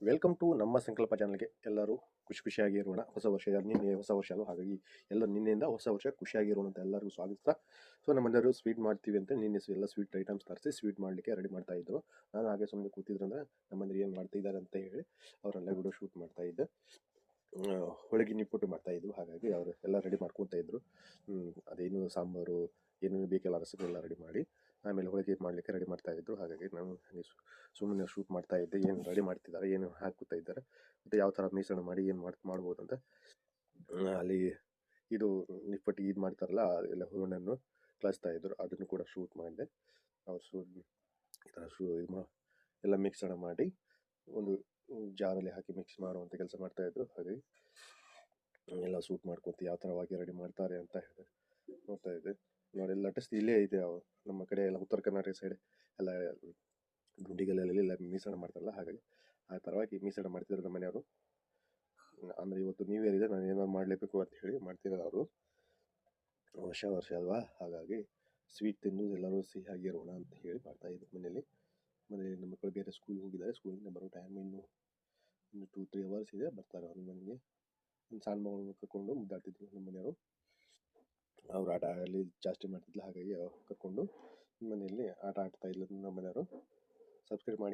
Welcome to ನಮ್ಮ ಸಂಕಲ್ಪ ಚಾನಲ್ಗೆ ಎಲ್ಲರೂ ಖುಷಿಯಾಗಿ ಇರೋಣ. ಹೊಸ ವರ್ಷ ನಿನ್ನೆ ಹೊಸ ವರ್ಷ ಅದು, ಹಾಗಾಗಿ ಎಲ್ಲ ನಿನ್ನೆಯಿಂದ ಹೊಸ ವರ್ಷ ಖುಷಿಯಾಗಿರೋಣ ಅಂತ ಎಲ್ಲರಿಗೂ ಸ್ವಾಗತ. ಸೊ ನಮ್ಮನೆಯವರು ಸ್ವೀಟ್ ಮಾಡ್ತೀವಿ ಅಂತ ನಿನ್ನೆ ಎಲ್ಲ ಸ್ವೀಟ್ ಐಟಮ್ಸ್ ತರಿಸಿ ಸ್ವೀಟ್ ಮಾಡಲಿಕ್ಕೆ ರೆಡಿ ಮಾಡ್ತಾ ಇದ್ರು. ನಾನು ಹಾಗೆ ಸುಮ್ಮನೆ ಕೂತಿದ್ರಂದ್ರೆ ನಮ್ಮಂದ್ರೆ ಏನು ಮಾಡ್ತಿದ್ದಾರೆ ಅಂತ ಹೇಳಿ ಅವರೆಲ್ಲ ವಿಡಿಯೋ ಶೂಟ್ ಮಾಡ್ತಾ ಇದ್ದೆ. ಹೋಳಿಗೆ ನಿಪ್ಪಟ್ಟು ಮಾಡ್ತಾ ಇದ್ರು, ಹಾಗಾಗಿ ಅವರು ಎಲ್ಲ ರೆಡಿ ಮಾಡ್ಕೊತಾ ಇದ್ರು. ಅದೇನು ಸಾಂಬಾರು ಏನೇನು ಬೇಕೆಲ್ಲ ರಸಗಳೆಲ್ಲ ರೆಡಿ ಮಾಡಿ ಆಮೇಲೆ ಹೋಳಿಗೆ ಮಾಡಲಿಕ್ಕೆ ರೆಡಿ ಮಾಡ್ತಾ ಇದ್ರು. ಹಾಗಾಗಿ ನಾನು ಸುಮ್ಮನೆ ಶೂಟ್ ಮಾಡ್ತಾ ಇದ್ದೆ, ಏನು ರೆಡಿ ಮಾಡ್ತಿದ್ದಾರೆ, ಏನು ಹಾಕುತ್ತಾ ಇದ್ದಾರೆ, ಮತ್ತು ಯಾವ ಥರ ಮಿಶ್ರಣ ಮಾಡಿ ಏನು ಮಾಡ್ಬೋದು ಅಂತ. ಅಲ್ಲಿ ಇದು ನಿಪ್ಪಟ್ಟು ಇದು ಮಾಡ್ತಾರಲ್ಲ ಎಲ್ಲ ಹೂರಣನ್ನು ಕಳಿಸ್ತಾ ಇದ್ರು, ಅದನ್ನು ಕೂಡ ಶೂಟ್ ಮಾಡಿದೆ. ಅವ್ರು ಈ ಥರ ಎಲ್ಲ ಮಿಶ್ರಣ ಮಾಡಿ ಒಂದು ಜಾರಲ್ಲಿ ಹಾಕಿ ಮಿಕ್ಸ್ ಮಾಡುವಂಥ ಕೆಲಸ ಮಾಡ್ತಾಯಿದ್ರು. ಹಾಗೆ ಎಲ್ಲ ಶೂಟ್ ಮಾಡ್ಕೊತ ಯಾವ ಥರವಾಗಿ ರೆಡಿ ಮಾಡ್ತಾರೆ ಅಂತ ಹೇಳಿ ನೋಡ್ತಾ ಇದ್ದೆ. ನೋಡಿ ಲಟಸ್ಟ್ ಇಲ್ಲೇ ಇದೆ, ನಮ್ಮ ಕಡೆ ಎಲ್ಲ ಉತ್ತರ ಕರ್ನಾಟಕ ಸೈಡ್ ಎಲ್ಲ ಗುಂಡಿಗಲ್ಲೆಲ್ಲ ಮೀಸಣ ಮಾಡ್ತಾರಲ್ಲ, ಹಾಗಾಗಿ ಆ ಥರವಾಗಿ ಮೀಸಣ ಮಾಡ್ತಿದ್ರು ನಮ್ಮ ಮನೆಯವರು. ಅಂದರೆ ಇವತ್ತು ನ್ಯೂ ಇಯರ್ ಇದೆ, ನಾನು ಏನಾದ್ರು ಮಾಡಲೇಬೇಕು ಅಂತ ಹೇಳಿ ಮಾಡ್ತಿರೋದು ಅವರು. ವರ್ಷ ಅಲ್ವಾ, ಹಾಗಾಗಿ ಸ್ವೀಟ್ ತಿಂದು ಎಲ್ಲರೂ ಸಿಹಿಯಾಗಿರೋಣ ಅಂತ ಹೇಳಿ ಮಾಡ್ತಾಯಿದ್ರು. ಮನೇಲಿ ನಮ್ಮ ಮಕ್ಕಳು ಬೇರೆ ಸ್ಕೂಲ್ಗೆ ಹೋಗಿದ್ದಾರೆ, ಸ್ಕೂಲಿಂದ ಬರೋ ಟೈಮ್ ಇನ್ನು 2-3 ಅವರ್ಸ್ ಇದೆ, ಬರ್ತಾರೆ ಅವ್ರ ಮನೆಗೆ. ಒಂದು ಸಣ್ಣ ಮಗಳನ್ನು ಕರ್ಕೊಂಡು ಮುದ್ದಾಡ್ತಿದ್ರು ನಮ್ಮ ಮನೆಯವರು. ಅವ್ರು ಆಟ ಆಡಲಿ ಜಾಸ್ತಿ ಮಾಡ್ತಿದ್ಲು, ಹಾಗಾಗಿ ಕರ್ಕೊಂಡು ಮನೆಯಲ್ಲಿ ಆಟ ಆಡ್ತಾ ಇಲ್ಲ ನಮ್ಮ ಮನೆಯವರು. ಸಬ್ಸ್ಕ್ರೈಬ್ ಮಾಡಿ.